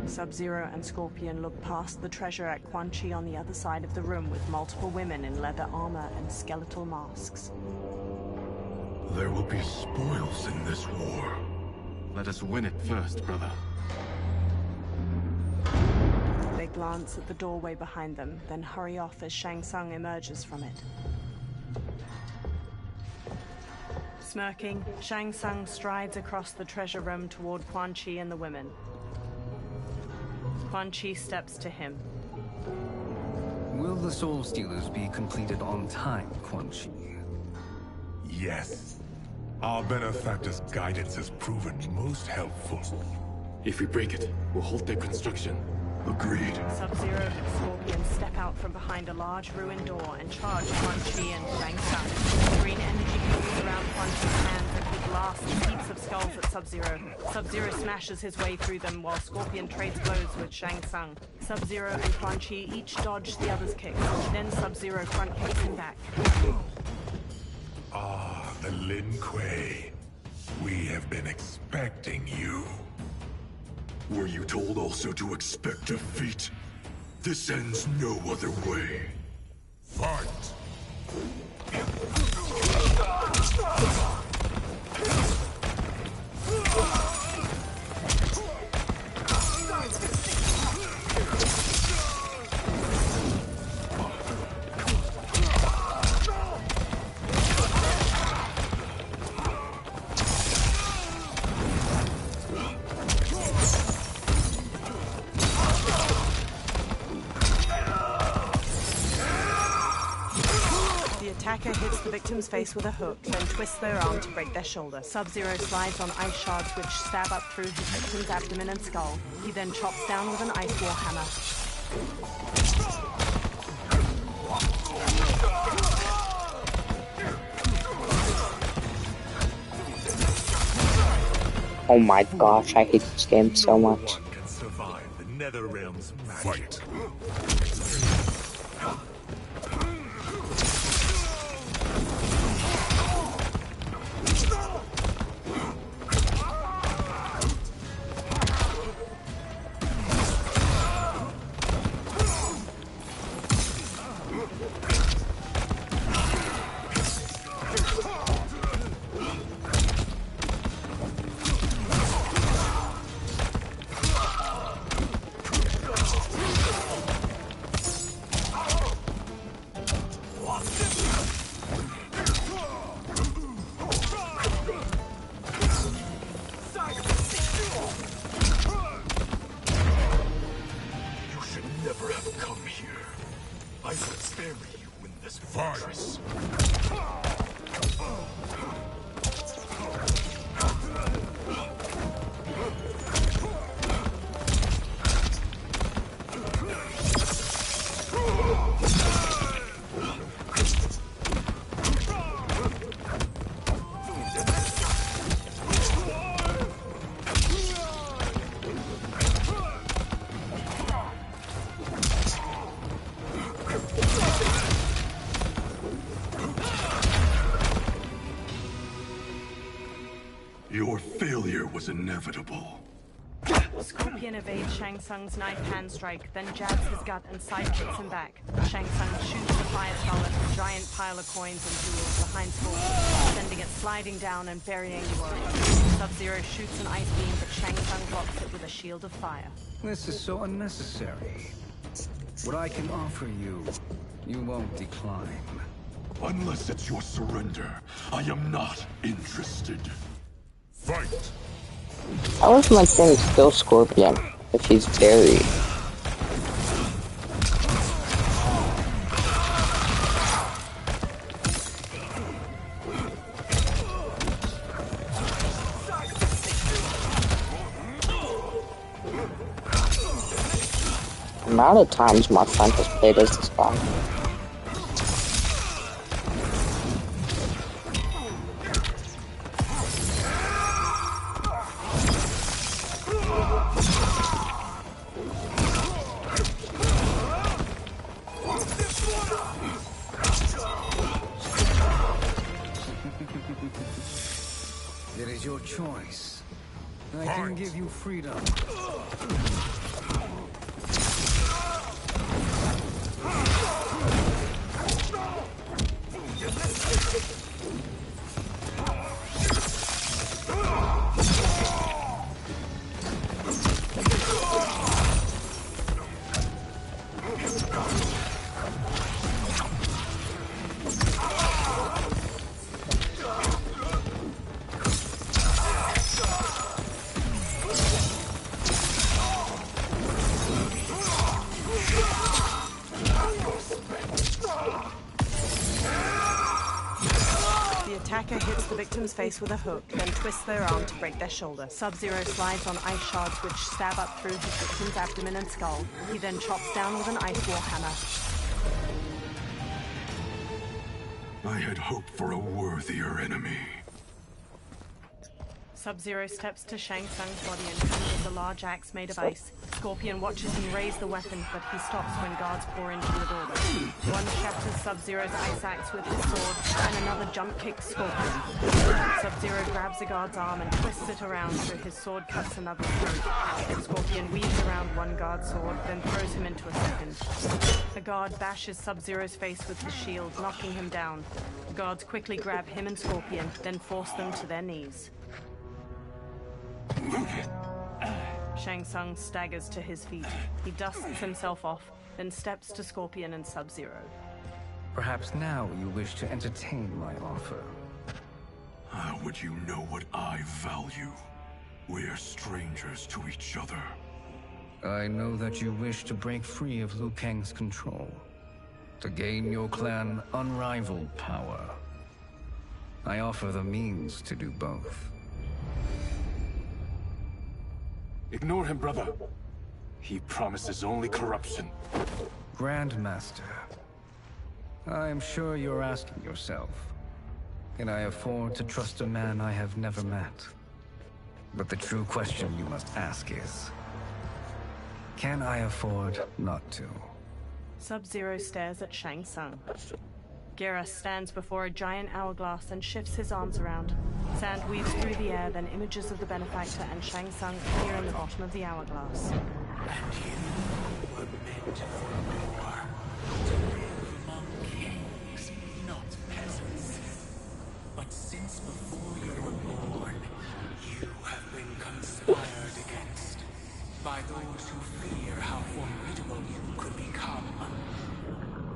Sub-Zero and Scorpion look past the treasure at Quan Chi on the other side of the room with multiple women in leather armor and skeletal masks. There will be spoils in this war. Let us win it first, brother. They glance at the doorway behind them, then hurry off as Shang Tsung emerges from it. Smirking, Shang Tsung strides across the treasure room toward Quan Chi and the women. Quan Chi steps to him. Will the Soul Stealers be completed on time, Quan Chi? Yes. Our benefactor's guidance has proven most helpful. If we break it, we'll halt their construction. Agreed. Sub-Zero and Scorpion step out from behind a large ruined door and charge Quan Chi and Shang Tsung. Green energy pools around Quan Chi's hands and he blasts heaps of skulls at Sub-Zero. Sub-Zero smashes his way through them while Scorpion trades blows with Shang Tsung. Sub-Zero and Quan Chi each dodge the other's kicks. Then Sub-Zero front kicks him back. Ah, the Lin Kuei. We have been expecting you. Were you told also to expect defeat? This ends no other way. Fight! Attacker hits the victim's face with a hook, then twists their arm to break their shoulder. Sub-Zero slides on ice shards which stab up through his victim's abdomen and skull. He then chops down with an ice war hammer. Oh my gosh, I hate this game so much. No one can survive the Nether Realm's magic. Fight! Your failure was inevitable. Scorpion evades Shang Tsung's knife hand strike, then jabs his gut and sidekicks him back. Shang Tsung shoots the fire skull at a giant pile of coins and jewels behind Scorpion, sending it sliding down and burying the warrior. Sub-Zero shoots an ice beam, but Shang Tsung blocks it with a shield of fire. This is so unnecessary. What I can offer you, you won't decline. Unless it's your surrender, I am not interested. Fight! How is my thing still Scorpion if he's buried? The amount of times my friend has played as this guy. It is your choice. I can give you freedom. Attacker hits the victim's face with a hook, then twists their arm to break their shoulder. Sub-Zero slides on ice shards which stab up through his victim's abdomen and skull. He then chops down with an ice war hammer. I had hoped for a worthier enemy. Sub-Zero steps to Shang Tsung's body and punches a large axe made of ice. Scorpion watches him raise the weapon, but he stops when guards pour into the doorway. One shatters Sub-Zero's ice axe with his sword, and another jump kicks Scorpion. Sub-Zero grabs a guard's arm and twists it around so his sword cuts another's throat. Scorpion weaves around one guard's sword, then throws him into a second. A guard bashes Sub-Zero's face with his shield, knocking him down. Guards quickly grab him and Scorpion, then force them to their knees. Shang Tsung staggers to his feet. He dusts himself off, then steps to Scorpion and Sub-Zero. Perhaps now you wish to entertain my offer. How would you know what I value? We're strangers to each other. I know that you wish to break free of Liu Kang's control, to gain your clan unrivaled power. I offer the means to do both. Ignore him, brother. He promises only corruption. Grandmaster, I am sure you're asking yourself, can I afford to trust a man I have never met? But the true question you must ask is, can I afford not to? Sub-Zero stares at Shang Tsung. Geras stands before a giant hourglass and shifts his arms around. Sand weaves through the air, then images of the benefactor and Shang Tsung appear in the bottom of the hourglass. And you were meant for war, to live among kings, not peasants. But since before you were born, you have been conspired against by those who fear how formidable you could become.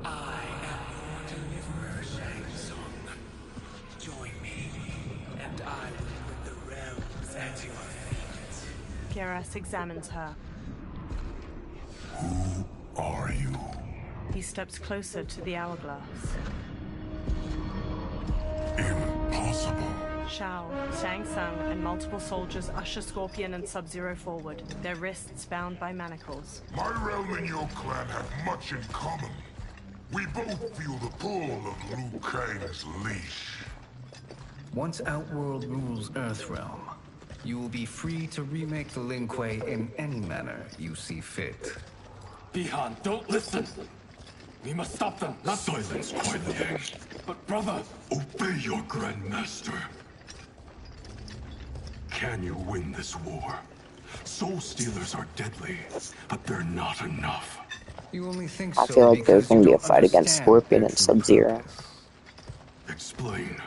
I am your deliverer, Shang Tsung. Join me, and I will put the realms at your feet. Geras examines her. Who are you? He steps closer to the hourglass. Impossible. Shao, Shang Tsung, and multiple soldiers usher Scorpion and Sub-Zero forward, their wrists bound by manacles. My realm and your clan have much in common. We both feel the pull of Liu Kang's leash. Once Outworld rules Earthrealm, you will be free to remake the Lin Kuei in any manner you see fit. Bihan, don't listen! We must stop them, not Silence, Kuai Liang. But brother! Obey your Grandmaster. Can you win this war? Soul Stealers are deadly, but they're not enough. You only think I so feel like there's because you gonna be a don't fight against understand Scorpion their and true Sub-Zero. purpose. Explain.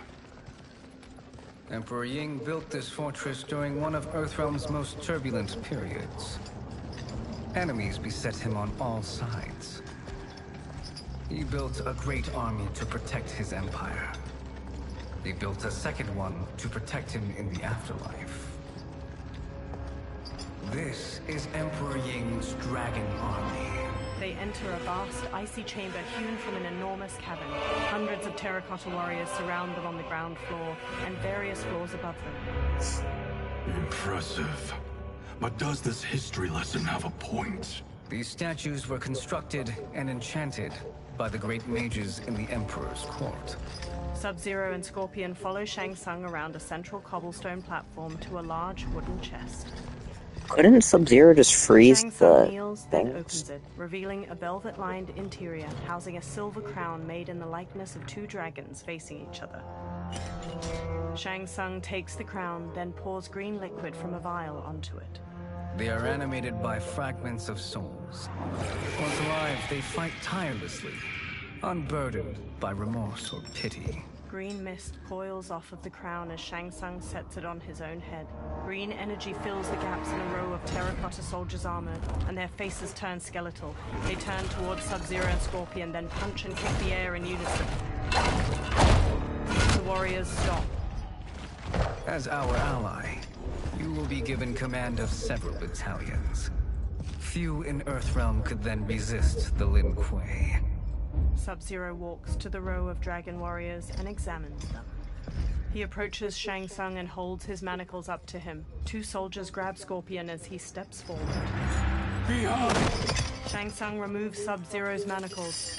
Emperor Ying built this fortress during one of Earthrealm's most turbulent periods. Enemies beset him on all sides. He built a great army to protect his empire. He built a second one to protect him in the afterlife. This is Emperor Ying's Dragon Army. They enter a vast, icy chamber hewn from an enormous cavern. Hundreds of terracotta warriors surround them on the ground floor, and various floors above them. Impressive. But does this history lesson have a point? These statues were constructed and enchanted by the great mages in the Emperor's court. Sub-Zero and Scorpion follow Shang Tsung around a central cobblestone platform to a large wooden chest. Couldn't Sub-Zero just freeze Shang Tsung the kneels, then things? opens it, revealing a velvet-lined interior housing a silver crown made in the likeness of two dragons facing each other. Shang Tsung takes the crown, then pours green liquid from a vial onto it. They are animated by fragments of souls. Once alive, they fight tirelessly, unburdened by remorse or pity. Green mist coils off of the crown as Shang Tsung sets it on his own head. Green energy fills the gaps in a row of terracotta soldiers armored, and their faces turn skeletal. They turn towards Sub-Zero and Scorpion, then punch and kick the air in unison. The warriors stop. As our ally, you will be given command of several battalions. Few in Earthrealm could then resist the Lin Kuei. Sub-Zero walks to the row of dragon warriors and examines them. He approaches Shang Tsung and holds his manacles up to him. Two soldiers grab Scorpion as he steps forward. Behind! Shang Tsung removes Sub-Zero's manacles.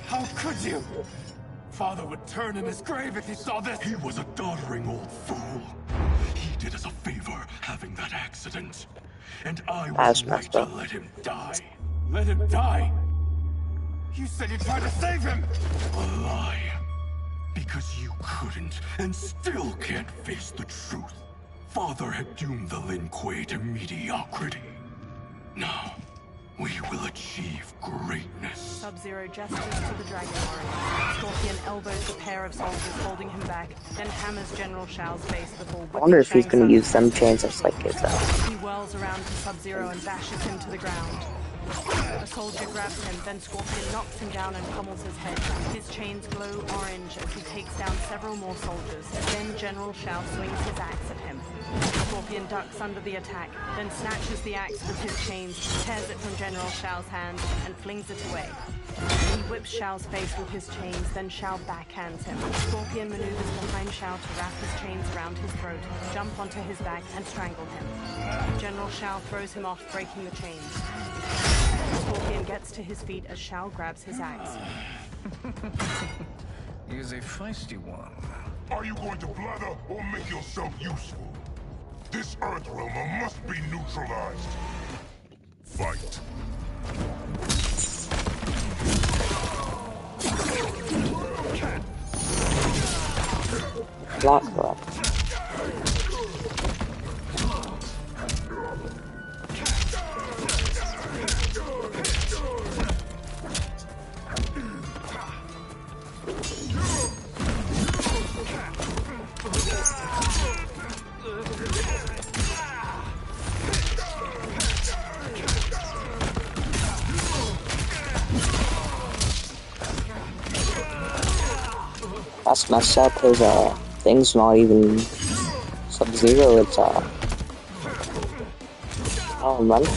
How could you? Father would turn in his grave if he saw this. He was a doddering old fool. He did us a favor having that accident. And I was right messed to up. let him die. Let him die? You said you tried to save him! A lie. Because you couldn't and still can't face the truth. Father had doomed the Lin Kuei to mediocrity. Now, we will achieve greatness. Sub-Zero gestures to the dragon warrior. Scorpion elbows the pair of soldiers holding him back, then hammers General Shao's face before I wonder if whipping he's gonna Shang use Tsung. some chance like his He whirls around to Sub-Zero and bashes him to the ground. A soldier grabs him, then Scorpion knocks him down and pummels his head. His chains glow orange as he takes down several more soldiers. Then General Shao swings his axe at him. Scorpion ducks under the attack, then snatches the axe with his chains, tears it from General Shao's hand, and flings it away. He whips Shao's face with his chains, then Shao backhands him. Scorpion maneuvers behind Shao to wrap his chains around his throat, jump onto his back, and strangle him. General Shao throws him off, breaking the chains. Scorpion gets to his feet as Shao grabs his axe. He is a feisty one. Are you going to blather or make yourself useful? This Earthrealmer must be neutralized. Fight. Block her up. That's messed up. His thing's not even Sub-Zero. It's elemental.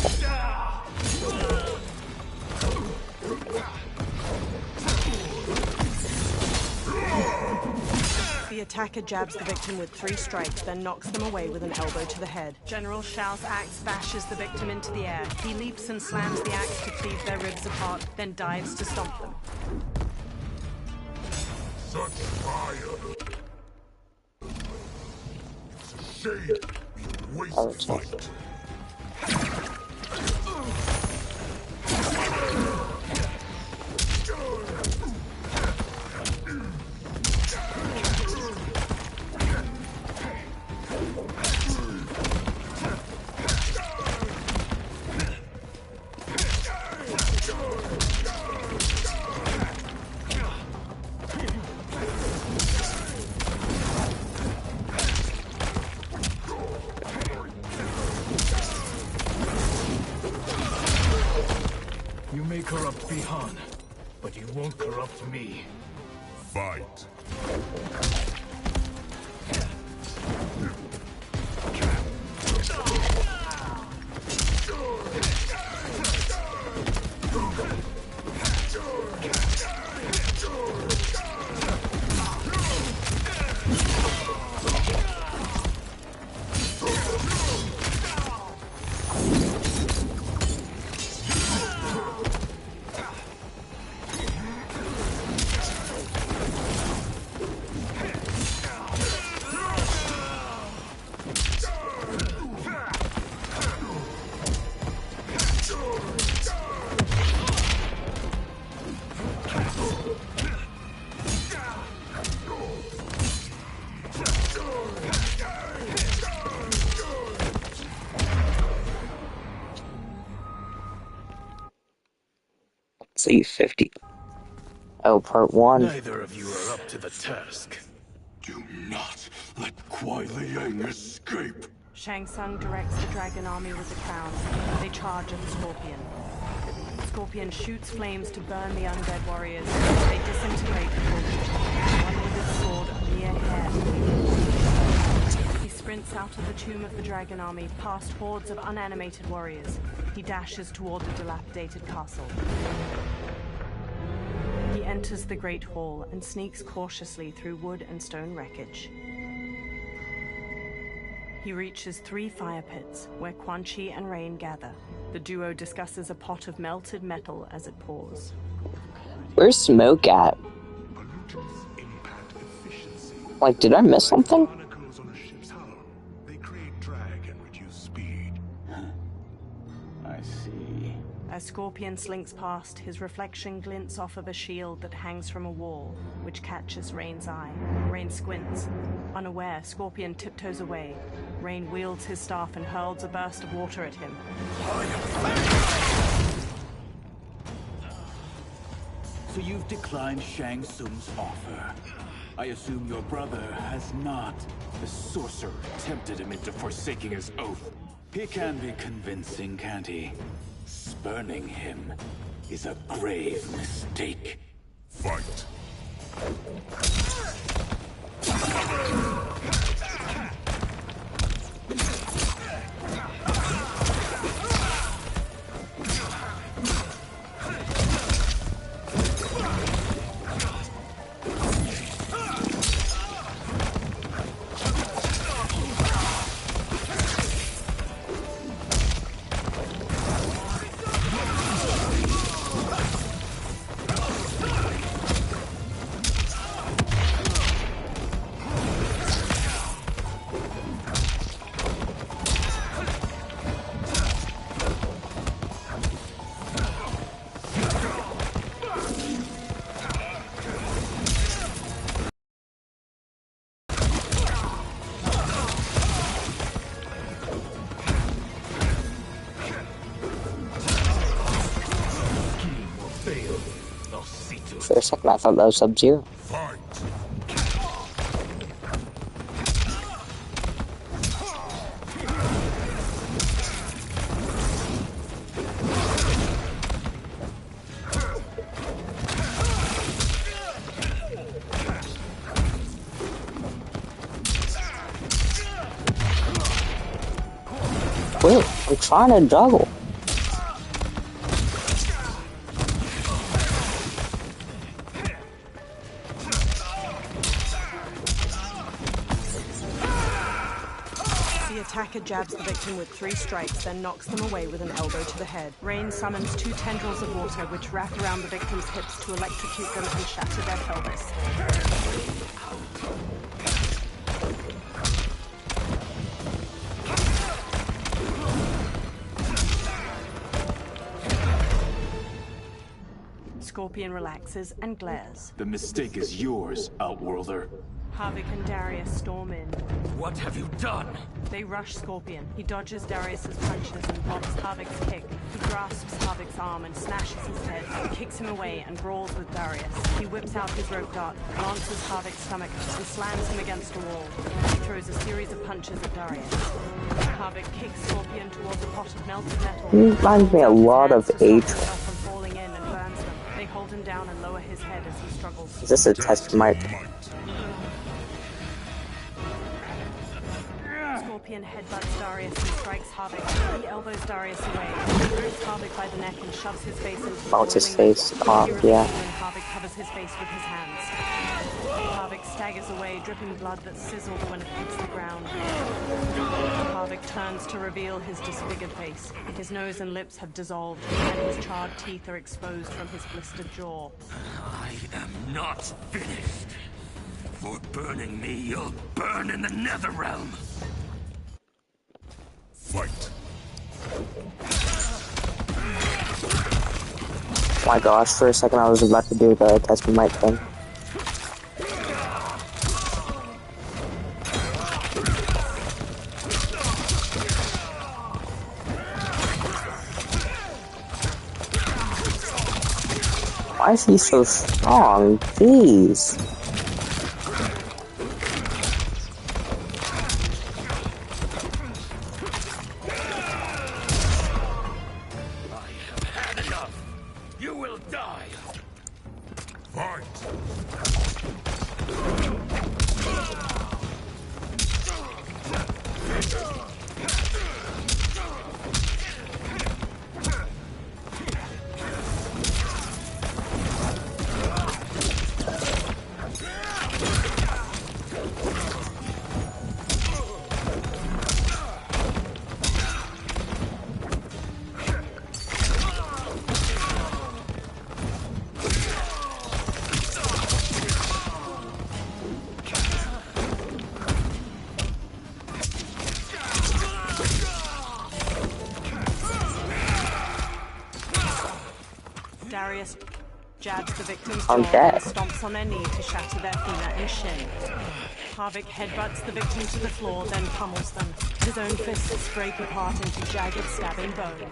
The attacker jabs the victim with 3 strikes, then knocks them away with an elbow to the head. General Shao's axe bashes the victim into the air. He leaps and slams the axe to cleave their ribs apart, then dives to stomp them. Such fire. Shame. Waste fight. You may corrupt Bihan, but you won't corrupt me. Fight. See 50. Oh, part 1. Neither of you are up to the task. Do not let Kuai Liang escape. Shang Tsung directs the dragon army with the crown. They charge at Scorpion. Scorpion shoots flames to burn the undead warriors. They disintegrate before reaching him, one with his sword a mere hair. He sprints out of the tomb of the dragon army, past hordes of unanimated warriors. He dashes toward the dilapidated castle. He enters the Great Hall and sneaks cautiously through wood and stone wreckage. He reaches 3 fire pits, where Quan Chi and Rain gather. The duo discusses a pot of melted metal as it pours. Where's Smoke at? Like, did I miss something? Barnacles on a ship's hull. They create drag and reduce speed. I see. As Scorpion slinks past, his reflection glints off of a shield that hangs from a wall, which catches Rain's eye. Rain squints. Unaware, Scorpion tiptoes away. Rain wields his staff and hurls a burst of water at him. So you've declined Shang Tsung's offer. I assume your brother has not. The sorcerer tempted him into forsaking his oath. He can be convincing, can't he? Spurning him is a grave mistake. Fight. For a second, I thought that was Sub-Zero. Fight. Wait, I'm trying to juggle. The attacker jabs the victim with 3 strikes, then knocks them away with an elbow to the head. Rain summons 2 tendrils of water, which wrap around the victim's hips to electrocute them and shatter their pelvis. Scorpion relaxes and glares. The mistake is yours, Outworlder. Havik and Darius storm in. What have you done? They rush Scorpion. He dodges Darius's punches and blocks Havik's kick. He grasps Havik's arm and smashes his head, kicks him away and brawls with Darius. He whips out his rope dart, lances Havik's stomach, and slams him against a wall. He throws a series of punches at Darius. Havik kicks Scorpion towards a pot of melted metal. Reminds me a lot of Age. From falling in and burns them. They hold him down and lower his head as he struggles. Is this a test mic? Scorpion headbutts Darius and strikes Havik. He elbows Darius away. He grabs Havik by the neck and shoves his face into the Bounce his boiling face metal. off, Irritated yeah. when Havik covers his face with his hands. Havik staggers away, dripping blood that sizzled when it hits the ground. Havik turns to reveal his disfigured face. His nose and lips have dissolved, and his charred teeth are exposed from his blistered jaw. I am not finished. For burning me, you'll burn in the Netherrealm. Fight. Oh my gosh, for a second I was about to do the test mic thing. Why is he so strong? Jeez. I have had enough. You will die. Fight! Darius jabs the victim's I'm jaw dead. and stomps on their knee to shatter their femur and shin. Harvick headbutts the victim to the floor, then pummels them. His own fists break apart into jagged, stabbing bone.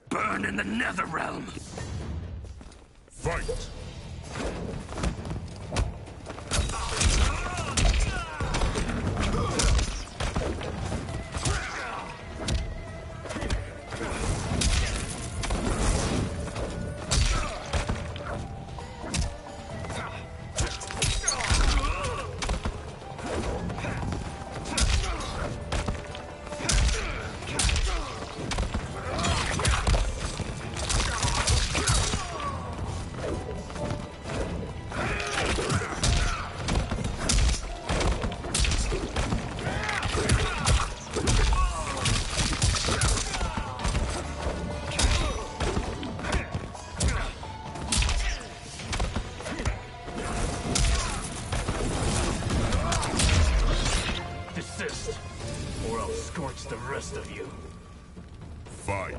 Burn in the Netherrealm. Fight! Desist, or I'll scorch the rest of you. Fight!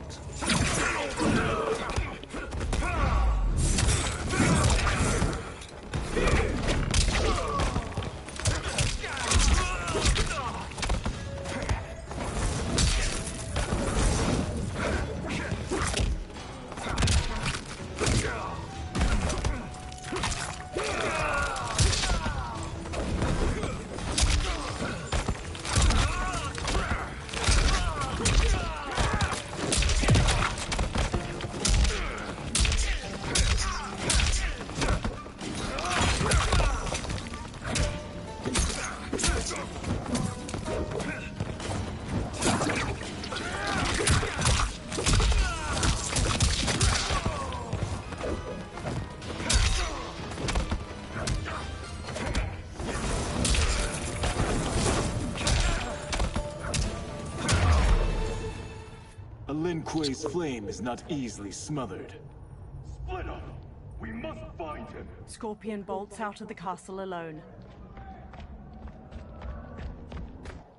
A Lin Kuei's flame is not easily smothered. Split up. We must find him. Scorpion bolts out of the castle alone.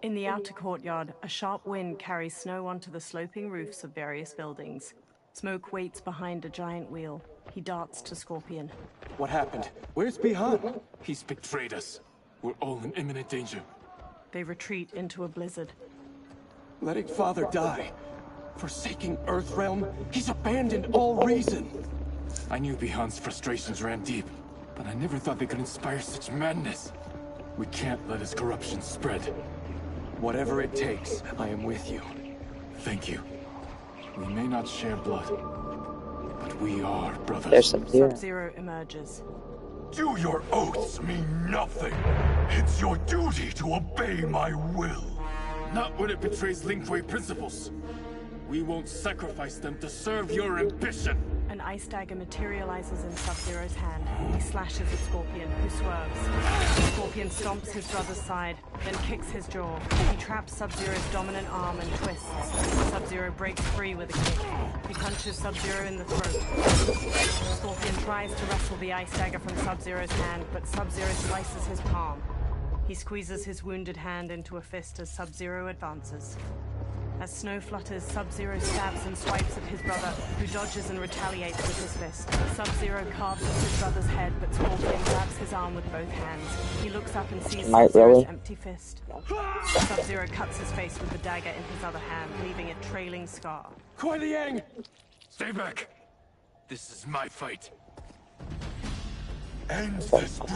In the outer courtyard, a sharp wind carries snow onto the sloping roofs of various buildings. Smoke waits behind a giant wheel. He darts to Scorpion. What happened? Where's Bihan? He's betrayed us. We're all in imminent danger. They retreat into a blizzard. Letting Father die. Forsaking Earthrealm. He's abandoned all reason. I knew Bihan's frustrations ran deep, but I never thought they could inspire such madness. We can't let his corruption spread. Whatever it takes, I am with you. Thank you. We may not share blood, but we are brothers. There's Sub-Zero. Sub-Zero emerges. Do your oaths mean nothing? It's your duty to obey my will. Not when it betrays Lin Kuei principles. We won't sacrifice them to serve your ambition. An ice dagger materializes in Sub-Zero's hand. He slashes at Scorpion, who swerves. Scorpion stomps his brother's side, then kicks his jaw. He traps Sub-Zero's dominant arm and twists. Sub-Zero breaks free with a kick. He punches Sub-Zero in the throat. Scorpion tries to wrestle the ice dagger from Sub-Zero's hand, but Sub-Zero slices his palm. He squeezes his wounded hand into a fist as Sub-Zero advances. As snow flutters, Sub-Zero stabs and swipes at his brother, who dodges and retaliates with his fist. Sub-Zero carves at his brother's head, but Scorpion grabs his arm with both hands. He looks up and sees Sub-Zero's empty fist. Sub-Zero cuts his face with the dagger in his other hand, leaving a trailing scar. Kuai Liang! Stay back. This is my fight. I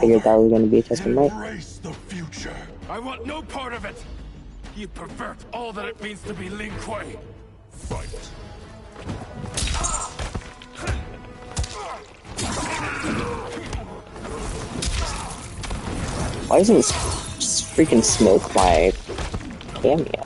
figured that was gonna be a testing, right? Embrace the future. I want no part of it. You pervert all that it means to be Lin Kuei. Fight. Why isn't this freaking smoke my cameo?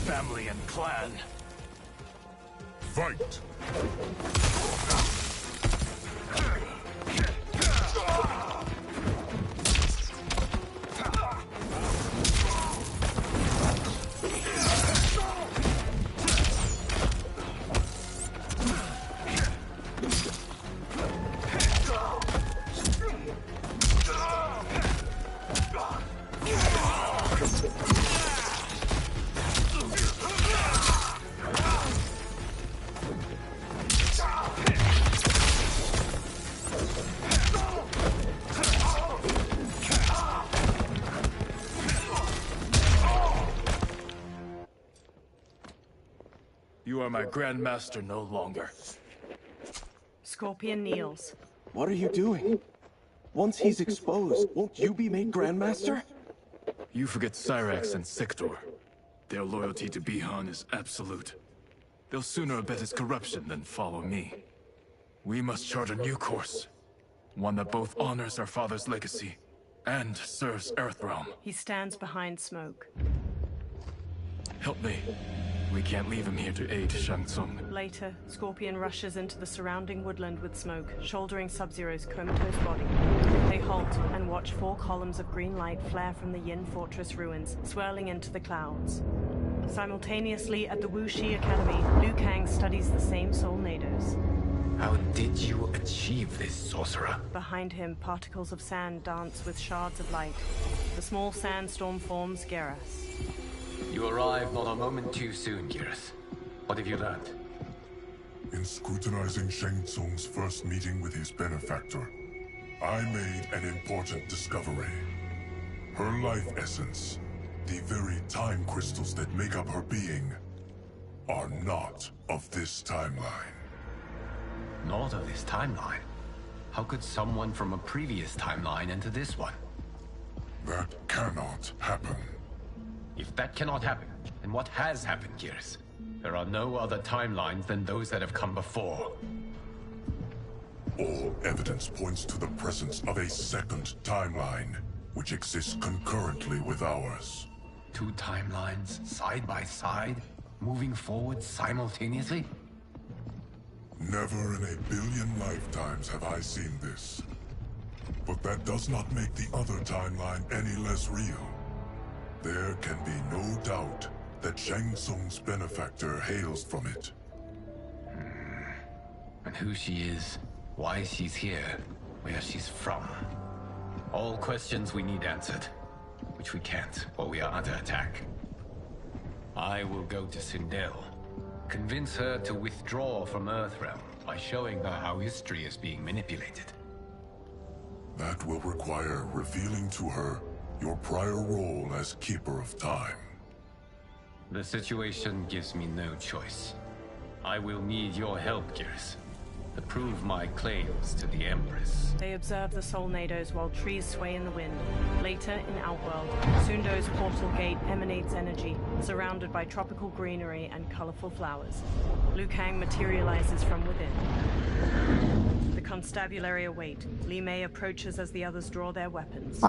Family and clan. Fight! You are my Grandmaster no longer. Scorpion kneels. What are you doing? Once he's exposed, won't you be made Grandmaster? You forget Cyrax and Sector. Their loyalty to Bihan is absolute. They'll sooner abet his corruption than follow me. We must chart a new course. One that both honors our father's legacy and serves Earthrealm. He stands behind Smoke. Help me. We can't leave him here to aid Shang Tsung. Later, Scorpion rushes into the surrounding woodland with Smoke, shouldering Sub-Zero's comatose body. They halt and watch 4 columns of green light flare from the Yin Fortress ruins, swirling into the clouds. Simultaneously, at the Wuxi Academy, Liu Kang studies the same Soulnados. How did you achieve this, sorcerer? Behind him, particles of sand dance with shards of light. The small sandstorm forms Geras. You arrived not a moment too soon, Geras. What have you learned? In scrutinizing Shang Tsung's first meeting with his benefactor, I made an important discovery. Her life essence, the very time crystals that make up her being, are not of this timeline. Not of this timeline? How could someone from a previous timeline enter this one? That cannot happen. If that cannot happen, then what has happened, Geras? There are no other timelines than those that have come before. All evidence points to the presence of a second timeline, which exists concurrently with ours. 2 timelines, side by side, moving forward simultaneously? Never in a billion lifetimes have I seen this. But that does not make the other timeline any less real. There can be no doubt that Shang Tsung's benefactor hails from it. And who she is, why she's here, where she's from. All questions we need answered, which we can't while we are under attack. I will go to Sindel, convince her to withdraw from Earthrealm by showing her how history is being manipulated. That will require revealing to her your prior role as Keeper of Time. The situation gives me no choice. I will need your help, Geras, to prove my claims to the Empress. They observe the Soulnados while trees sway in the wind. Later, in Outworld, Sundo's portal gate emanates energy, surrounded by tropical greenery and colorful flowers. Liu Kang materializes from within. The constabulary await. Li Mei approaches as the others draw their weapons.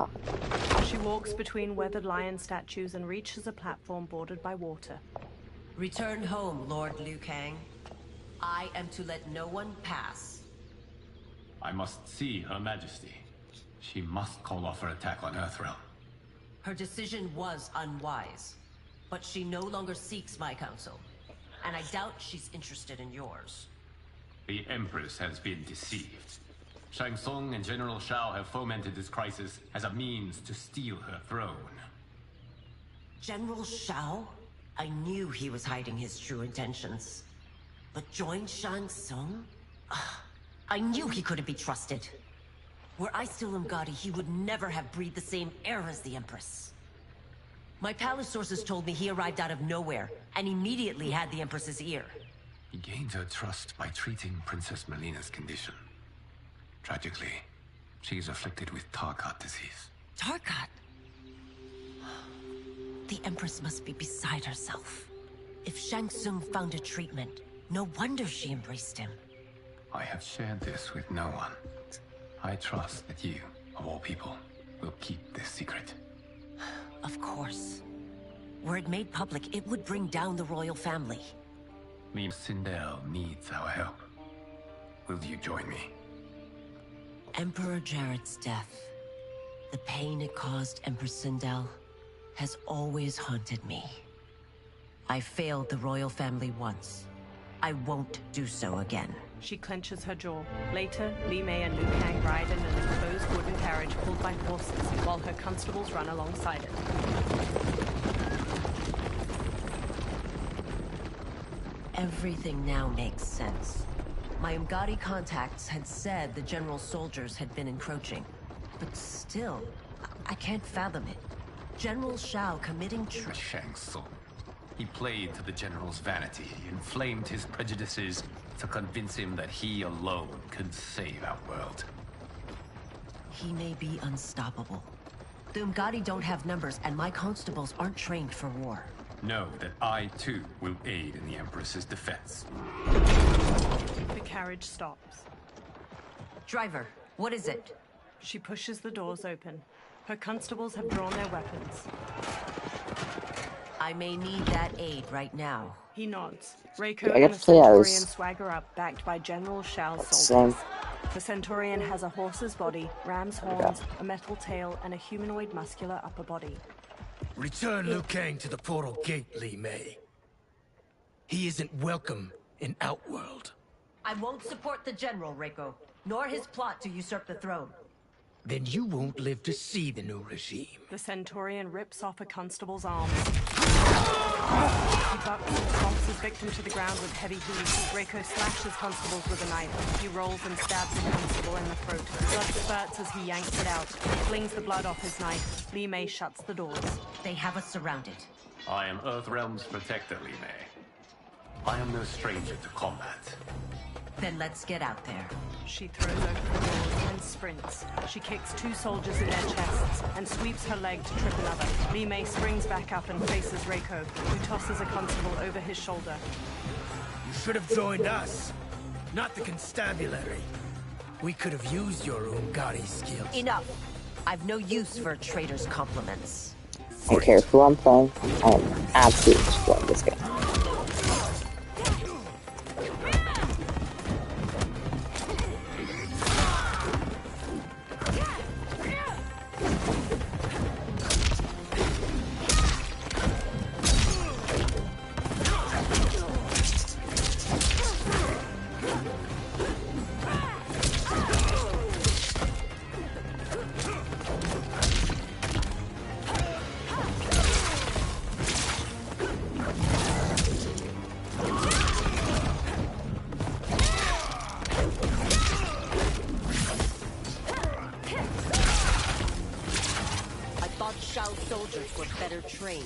She walks between weathered lion statues and reaches a platform bordered by water. Return home, Lord Liu Kang. I am to let no one pass. I must see Her Majesty. She must call off her attack on Earthrealm. Her decision was unwise, but she no longer seeks my counsel, and I doubt she's interested in yours. The Empress has been deceived. Shang Tsung and General Shao have fomented this crisis as a means to steal her throne. General Shao? I knew he was hiding his true intentions. But join Shang Tsung? I knew he couldn't be trusted. Were I still Umgadi, he would never have breathed the same air as the Empress. My palace sources told me he arrived out of nowhere, and immediately had the Empress's ear. He gained her trust by treating Princess Melina's condition. Tragically, she is afflicted with Tarkat disease. Tarkat? The Empress must be beside herself. If Shang Tsung found a treatment, no wonder she embraced him. I have shared this with no one. I trust that you, of all people, will keep this secret. Of course. Were it made public, it would bring down the royal family. Sindel needs our help. Will you join me? Emperor Jarrett's death, the pain it caused Empress Sindel, has always haunted me. I failed the royal family once. I won't do so again. She clenches her jaw. Later, Li Mei and Liu Kang ride in an enclosed wooden carriage pulled by horses, while her constables run alongside it. Everything now makes sense. My Umgadi contacts had said the general's soldiers had been encroaching. But still, I can't fathom it. General Shao committing Shang Tsung. He played to the general's vanity, inflamed his prejudices to convince him that he alone could save our world. He may be unstoppable. The Umgadi don't have numbers, and my constables aren't trained for war. Know that I, too, will aid in the Empress's defense. The carriage stops. Driver, what is it? She pushes the doors open. Her constables have drawn their weapons. I may need that aid right now. He nods. Reiko I and got the Centaurian flares. swagger up, backed by General Shao's Same. soldiers. The Centaurian has a horse's body, ram's horns, a metal tail, and a humanoid muscular upper body. Return Liu Kang to the portal gate, Li Mei. He isn't welcome in Outworld. I won't support the general, Reiko, nor his plot to usurp the throne. Then you won't live to see the new regime. The Centaurian rips off a constable's arms. He bucks and thumps his victim to the ground with heavy heat. Reiko slashes constables with a knife. He rolls and stabs the constable in the throat. Blood spurts as he yanks it out. He flings the blood off his knife. Li Mei shuts the doors. They have us surrounded. I am Earthrealm's protector, Li Mei. I am no stranger to combat. Then let's get out there. She throws open the doors and sprints. She kicks two soldiers in their chests and sweeps her leg to trip another. Li Mei springs back up and faces Reiko, who tosses a constable over his shoulder. You should have joined us, not the constabulary. We could have used your Umgadi skills. Enough! I've no use for a traitor's compliments. I don't care who I'm playing. I am absolutely destroying this game. Shao's soldiers were better trained.